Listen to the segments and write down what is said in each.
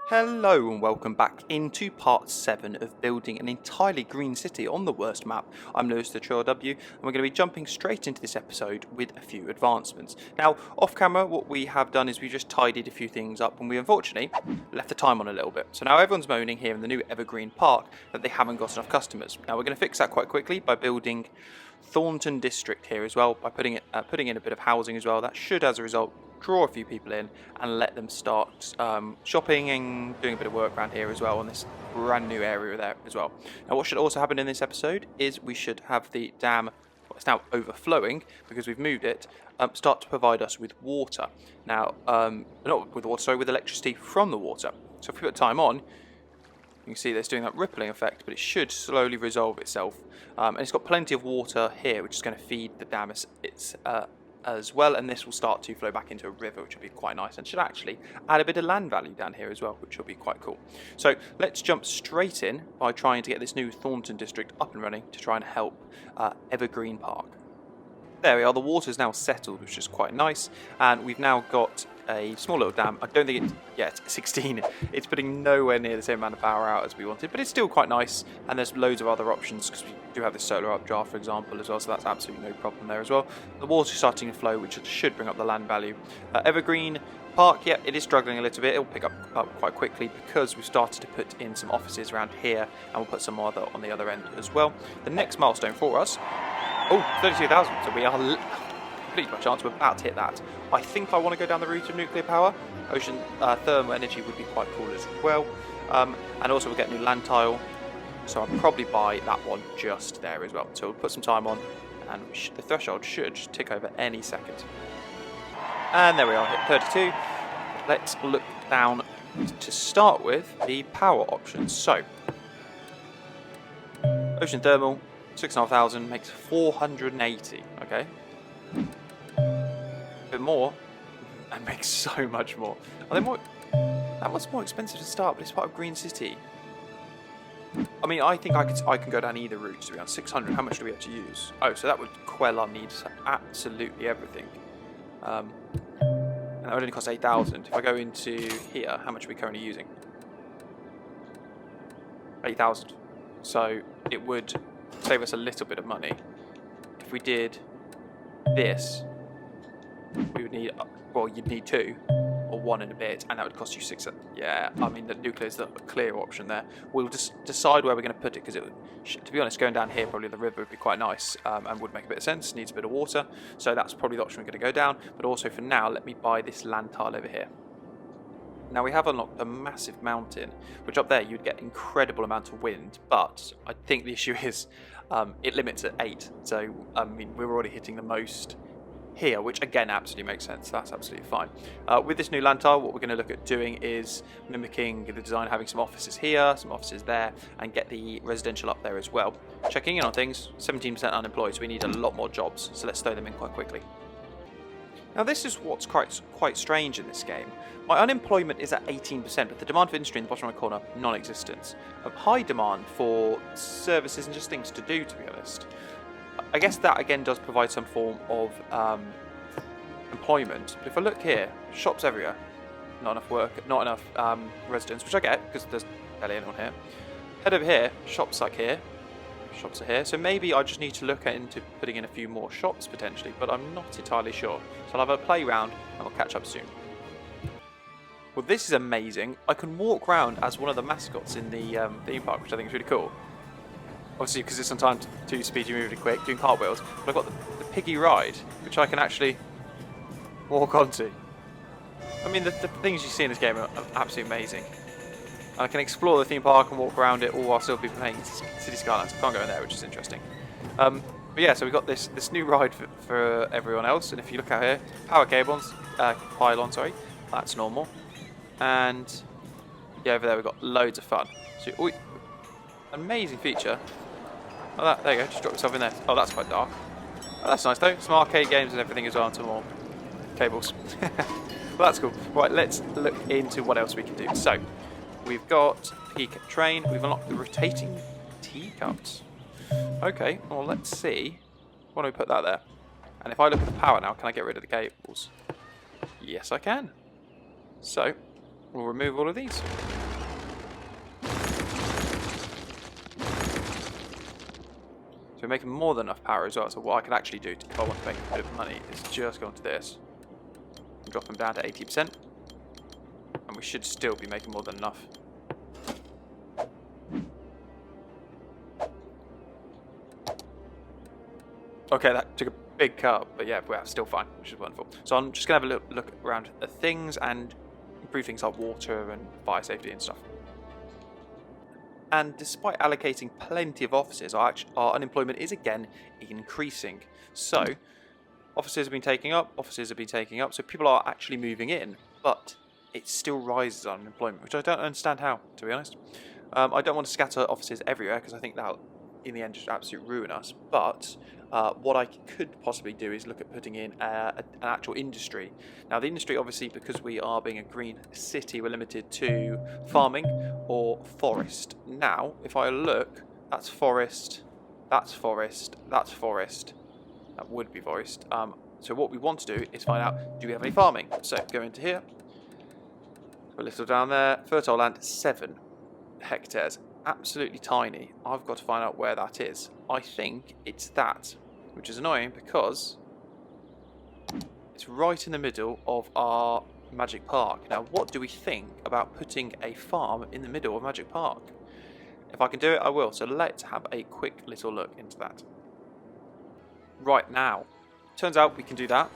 Hello and welcome back into part 7 of building an entirely green city on the worst map. I'm Lewis the Trill W and we're going to be jumping straight into this episode with a few advancements. Now off camera what we have done is we just tidied a few things up and we unfortunately left the time on a little bit. So now everyone's moaning here in the new Evergreen Park that they haven't got enough customers. Now we're going to fix that quite quickly by building Thornton District here as well, by putting in a bit of housing as well. That should as a result draw a few people in and let them start shopping and doing a bit of work around here as well on this brand new area there as well. Now what should also happen in this episode is we should have the dam, well, it's now overflowing because we've moved it, start to provide us with water. Now, not with water, sorry, with electricity from the water. So if we put time on, you can see there's doing that rippling effect, but it should slowly resolve itself. And it's got plenty of water here, which is going to feed the dam as well, and this will start to flow back into a river, which will be quite nice and should actually add a bit of land value down here as well, which will be quite cool. So let's jump straight in by trying to get this new Thornton district up and running to try and help Evergreen Park. There we are, the water's now settled, which is quite nice, and we've now got a small little dam. I don't think it's 16. It's putting nowhere near the same amount of power out as we wanted, but it's still quite nice, and there's loads of other options because we do have this solar updraft, for example, as well, so that's absolutely no problem there as well. The water's starting to flow, which should bring up the land value. Evergreen Park, yeah, it is struggling a little bit. It'll pick up quite quickly because we've started to put in some offices around here, and we'll put some more on the other end as well. The next milestone for us, 32,000, so we are completely by chance, we're about to hit that. I think I want to go down the route of nuclear power. Ocean thermal energy would be quite cool as well. And also we'll get a new land tile, so I'll probably buy that one just there as well. So we'll put some time on, and the threshold should tick over any second. And there we are, hit 32. Let's look down to start with the power options. So, ocean thermal, 6,500 makes 480, okay? A bit more, and makes so much more. Are they more? That was more expensive to start, but it's part of Green City. I mean, I think I can go down either route, to be honest. 600, how much do we have to use? Oh, so that would quell our needs for absolutely everything. And that would only cost 8,000. If I go into here, how much are we currently using? 8,000. So it would save us a little bit of money. If we did this, we would need, well, you'd need 2 or 1 and a bit, and that would cost you 6. Yeah, I mean, the nuclear is the clear option there. We'll just decide where we're going to put it, because it would, to be honest, going down here, probably the river would be quite nice, and would make a bit of sense. Needs a bit of water, so that's probably the option we're going to go down. But also for now, let me buy this land tile over here. Now we have unlocked a massive mountain, which up there you'd get incredible amount of wind, but I think the issue is it limits at 8. So I mean, we're already hitting the most here, which again absolutely makes sense. That's absolutely fine. With this new land tile, what we're going to look at doing is mimicking the design, having some offices here, some offices there, and get the residential up there as well. Checking in on things, 17% unemployed, so we need a lot more jobs, so let's throw them in quite quickly. Now this is what's quite strange in this game. My unemployment is at 18%, but the demand for industry in the bottom right corner, non-existent. High demand for services and just things to do, to be honest. I guess that again does provide some form of employment. But if I look here, shops everywhere, not enough work, not enough residents, which I get because there's barely anyone here. Head over here, shops like here. Shops are here, so maybe I just need to look into putting in a few more shops potentially, but I'm not entirely sure. So I'll have a play round and we'll catch up soon. Well, this is amazing. I can walk around as one of the mascots in the theme park, which I think is really cool. Obviously, because it's sometimes too speedy, really quick, doing cartwheels. But I've got the piggy ride, which I can actually walk onto. I mean, the things you see in this game are absolutely amazing. I can explore the theme park and walk around it all while still be playing City Skylines. I can't go in there, which is interesting. But yeah, so we've got this new ride for everyone else. And if you look out here, power pylon, sorry, that's normal. And yeah, over there we've got loads of fun. So, amazing feature. Oh, there you go, just drop yourself in there. Oh, that's quite dark. Oh, that's nice though. Some arcade games and everything as well, and some more cables. Well, that's cool. Right, let's look into what else we can do. So, we've got peak train. We've unlocked the rotating teacups. Okay, well, let's see. Why don't we put that there? And if I look at the power now, can I get rid of the cables? Yes, I can. So, we'll remove all of these. we're making more than enough power as well. So what I can actually do if I want to make a bit of money is just go into this and drop them down to 80%. And we should still be making more than enough. Okay, that took a big cut, but yeah, we're still fine, which is wonderful. So I'm just going to have a look around at things and improve things like water and fire safety and stuff. And despite allocating plenty of offices, our unemployment is again increasing. So offices have been taking up, so people are actually moving in, but it still rises on unemployment, which I don't understand how, to be honest. I don't want to scatter offices everywhere because I think that'll, in the end, just absolutely ruin us. But what I could possibly do is look at putting in an actual industry. Now, the industry, obviously, because we are being a green city, we're limited to farming or forest. Now, if I look, that's forest, that's forest, that's forest. That would be forest. So what we want to do is find out, do we have any farming? So go into here, a little down there, fertile land, 7 hectares. Absolutely tiny. I've got to find out where that is. I think it's that, which is annoying because it's right in the middle of our Magic Park. Now, what do we think about putting a farm in the middle of Magic Park? If I can do it, I will. So let's have a quick little look into that. Right now, turns out we can do that,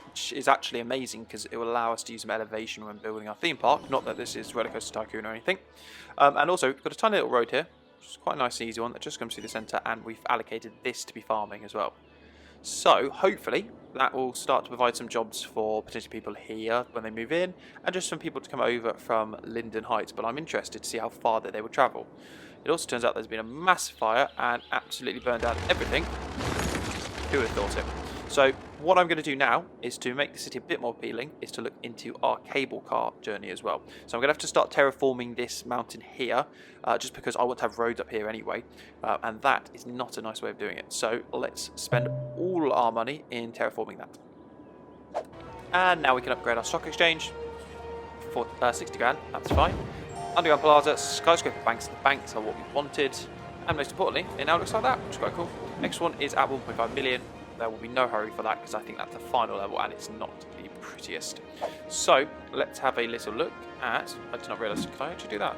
which is actually amazing because it will allow us to use some elevation when building our theme park. Not that this is Roller Coaster Tycoon or anything. And also, we've got a tiny little road here, which is quite a nice and easy one that just comes through the centre, and we've allocated this to be farming as well. So, hopefully, that will start to provide some jobs for potentially people here when they move in, and just some people to come over from Linden Heights, but I'm interested to see how far that they will travel. It also turns out there's been a massive fire and absolutely burned down everything. Who would have thought it? So what I'm going to do now is to make the city a bit more appealing, is to look into our cable car journey as well. So I'm going to have to start terraforming this mountain here, just because I want to have roads up here anyway, and that is not a nice way of doing it. So let's spend all our money in terraforming that. And now we can upgrade our stock exchange for 60 grand, that's fine. Underground plaza, skyscraper banks, the banks are what we wanted. And most importantly, it now looks like that, which is quite cool. Next one is at 1.5 million. There will be no hurry for that because I think that's the final level and it's not the prettiest. So let's have a little look at, I did not realise, can I actually do that?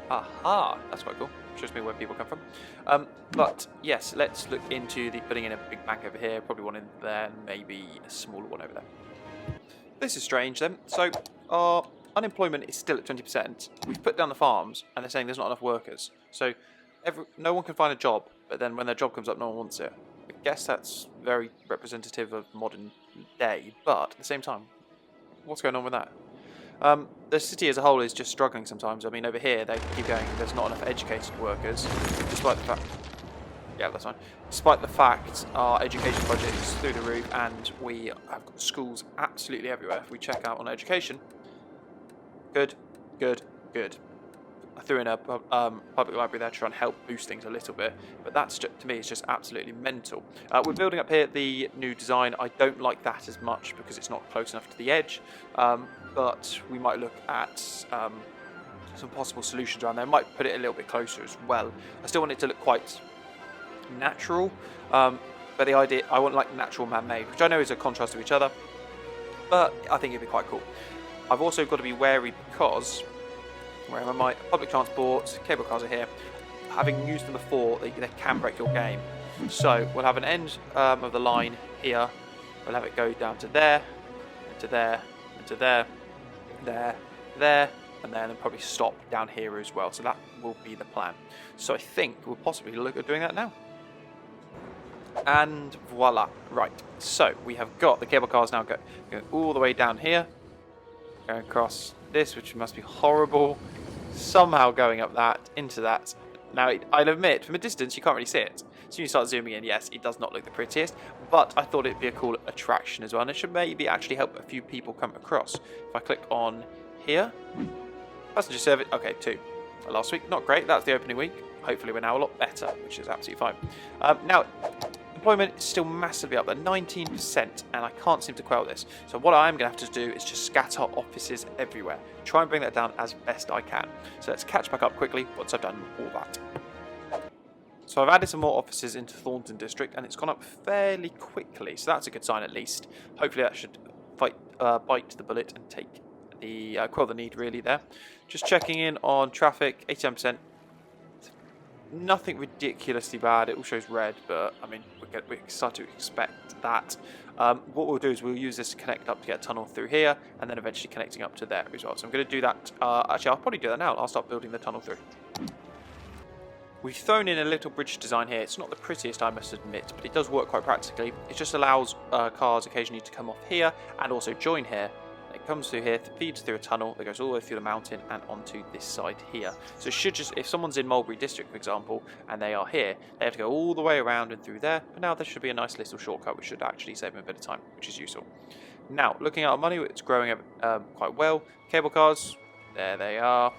Aha, that's quite cool. Shows me where people come from. But yes, let's look into the putting in a big bank over here, probably one in there, maybe a smaller one over there. This is strange then. So our unemployment is still at 20%. We've put down the farms and they're saying there's not enough workers. So no one can find a job, but then when their job comes up, no one wants it. I guess that's very representative of modern day, but at the same time, what's going on with that? The city as a whole is just struggling sometimes. I mean, over here, they keep going, there's not enough educated workers, despite the fact... Yeah, that's fine. Despite the fact our education budget is through the roof, and we have got schools absolutely everywhere. If we check out on education, good, good, good. I threw in a public library there to try and help boost things a little bit, but that's just, to me, is just absolutely mental. We're building up here the new design. I don't like that as much because it's not close enough to the edge, but we might look at some possible solutions around there. Might put it a little bit closer as well. I still want it to look quite natural, but the idea, I want like natural man-made, which I know is a contrast to each other, but I think it'd be quite cool. I've also got to be wary because wherever my public transport, cable cars are here, having used them before, they can break your game. So we'll have an end of the line here, we'll have it go down to there, and to there, and to there, there, there, and then probably stop down here as well. So that will be the plan. So I think we'll possibly look at doing that now. And voila. Right, so we have got the cable cars now going all the way down here, going across this, which must be horrible, somehow going up that, into that. Now, I'll admit, from a distance, you can't really see it. So you start zooming in, yes, it does not look the prettiest, but I thought it'd be a cool attraction as well, and it should maybe actually help a few people come across. If I click on here, passenger service, okay, 2. Last week, not great, that's the opening week. Hopefully we're now a lot better, which is absolutely fine. Now, employment is still massively up there, 19%, and I can't seem to quell this. So what I'm going to have to do is just scatter offices everywhere. Try and bring that down as best I can. So let's catch back up quickly once I've done all that. So I've added some more offices into Thornton District, and it's gone up fairly quickly, so that's a good sign at least. Hopefully that should bite the bullet and take the quell the need really there. Just checking in on traffic, 87%. Nothing ridiculously bad. It all shows red, but I mean we start to expect that. What we'll do is we'll use this to connect up to get a tunnel through here, and then eventually connecting up to there as well. So I'm going to do that. Actually, I'll probably do that now. I'll start building the tunnel through. We've thrown in a little bridge design here. It's not the prettiest, I must admit, but it does work quite practically. It just allows cars occasionally to come off here and also join here. It comes through here, feeds through a tunnel that goes all the way through the mountain and onto this side here. So it should just, if someone's in Mulberry District, for example, and they are here, they have to go all the way around and through there. But now there should be a nice little shortcut, which should actually save them a bit of time, which is useful. Now, looking at our money, it's growing quite well. Cable cars, there they are.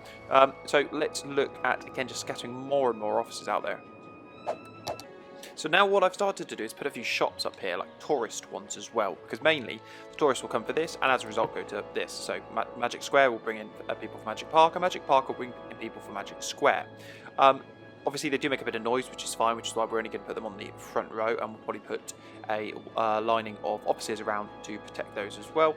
So let's look at, again, just scattering more and more offices out there. So now what I've started to do is put a few shops up here, like tourist ones as well, because mainly the tourists will come for this, and as a result go to this. So Magic Square will bring in people for Magic Park, and Magic Park will bring in people for Magic Square. Obviously they do make a bit of noise, which is fine, which is why we're only going to put them on the front row, and we'll probably put a lining of offices around to protect those as well.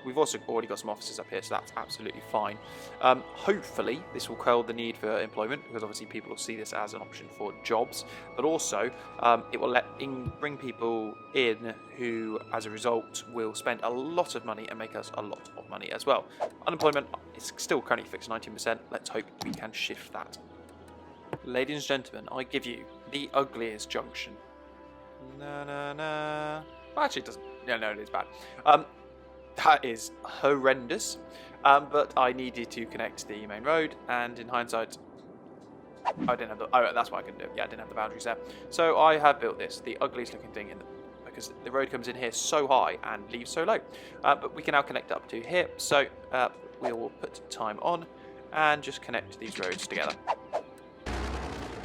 We've also already got some offices up here, so that's absolutely fine. Hopefully this will quell the need for employment, because obviously people will see this as an option for jobs, but also it will bring people in who, as a result, will spend a lot of money and make us a lot of money as well. Unemployment is still currently fixed 19%. Let's hope we can shift that. Ladies and gentlemen, I give you the ugliest junction. Well, actually, it doesn't. No, it is bad. That is horrendous. But I needed to connect the main road, and in hindsight, I didn't have the. Oh, that's what I can do. Yeah, I didn't have the boundaries there. So I have built this, the ugliest looking thing because the road comes in here so high and leaves so low. But we can now connect up to here. So we will put time on and just connect these roads together.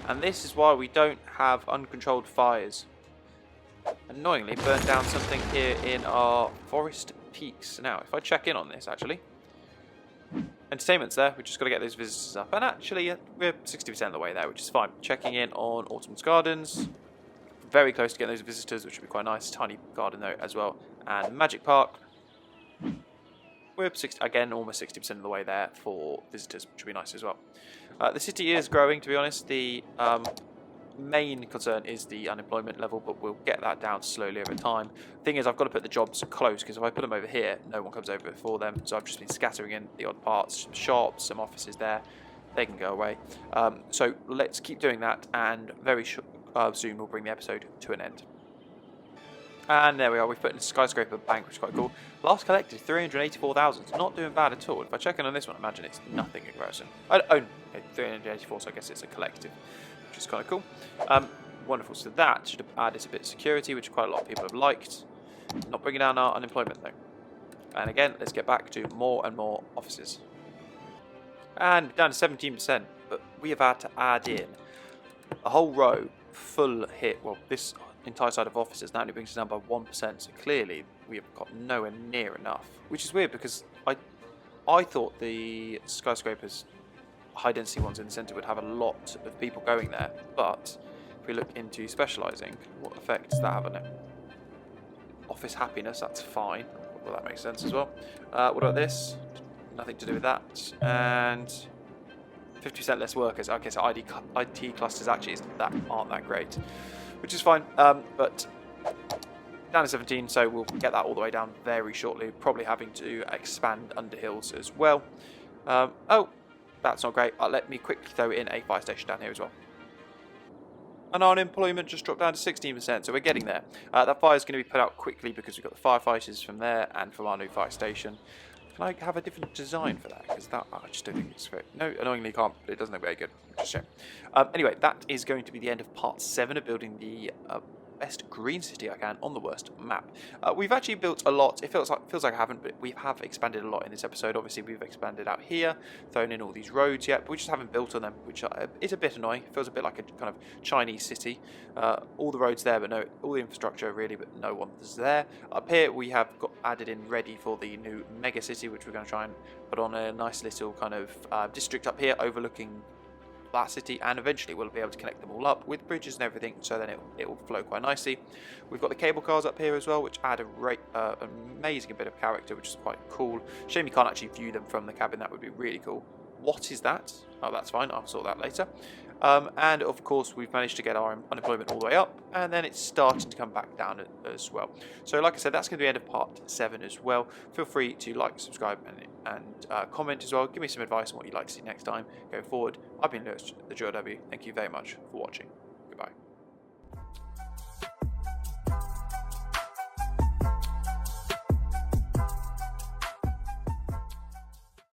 And this is why we don't have uncontrolled fires. Annoyingly, burned down something here in our forest peaks. Now, if I check in on this, actually, entertainment's there. We've just got to get those visitors up. And actually, we're 60% of the way there, which is fine. Checking in on Autumn's Gardens. Very close to getting those visitors, which would be quite nice. Tiny garden though as well. And Magic Park. We're again almost 60% of the way there for visitors, which would be nice as well. The city is growing, to be honest. The main concern is the unemployment level, but we'll get that down slowly over time. Thing is, I've got to put the jobs close, because if I put them over here, no one comes over before them. So I've just been scattering in the odd parts, some shops, some offices there. They can go away. So let's keep doing that, and very soon we'll bring the episode to an end. And there we are, we've put in a skyscraper bank, which is quite cool. Last collected 384,000, it's not doing bad at all. If I check in on this one, imagine it's nothing in comparison. Okay, 384, so I guess it's a collective, which is kind of cool. Wonderful, so that should have added a bit of security, which quite a lot of people have liked. Not bringing down our unemployment though. And again, let's get back to more and more offices. And down to 17%, but we have had to add in a whole row full hit. Well, this entire side of offices now only brings us down by 1%, so clearly we have got nowhere near enough, which is weird because I thought the skyscrapers, high density ones in the centre, would have a lot of people going there, but if we look into specialising, what effect does that have on it? Office happiness, that's fine. Well, that makes sense as well. What about this? Nothing to do with that. And 50% less workers. Okay, so IT clusters actually aren't that great, which is fine. But down to 17, so we'll get that all the way down very shortly. Probably having to expand Underhills as well. Oh, that's not great. Let me quickly throw in a fire station down here as well. And our unemployment just dropped down to 16%, so we're getting there. That fire is going to be put out quickly because we've got the firefighters from there and from our new fire station. Can I have a different design for that? Because that, I just don't think it's very... No, annoyingly can't, but it doesn't look very good, which is a shame. Anyway, that is going to be the end of part 7 of building the best green city I can on the worst map. We've actually built a lot. It feels like I haven't, but we have expanded a lot in this episode. Obviously, we've expanded out here, thrown in all these roads yet, but we just haven't built on them, which is a bit annoying. It feels a bit like a kind of Chinese city. All the roads there, but no, all the infrastructure really, but no one's there. Up here, we have got added in ready for the new mega city, which we're going to try and put on a nice little kind of district up here, overlooking that city, and eventually we'll be able to connect them all up with bridges and everything, so then it will flow quite nicely. We've got the cable cars up here as well, which add an amazing bit of character, which is quite cool. Shame you can't actually view them from the cabin. That would be really cool. What is that? Oh, that's fine. I'll sort that later. And of course, we've managed to get our unemployment all the way up, and then it's starting to come back down as well. So, like I said, that's going to be the end of part 7 as well. Feel free to like, subscribe, and comment as well. Give me some advice on what you'd like to see next time going forward. I've been Lewis, the GRW. Thank you very much for watching. Goodbye.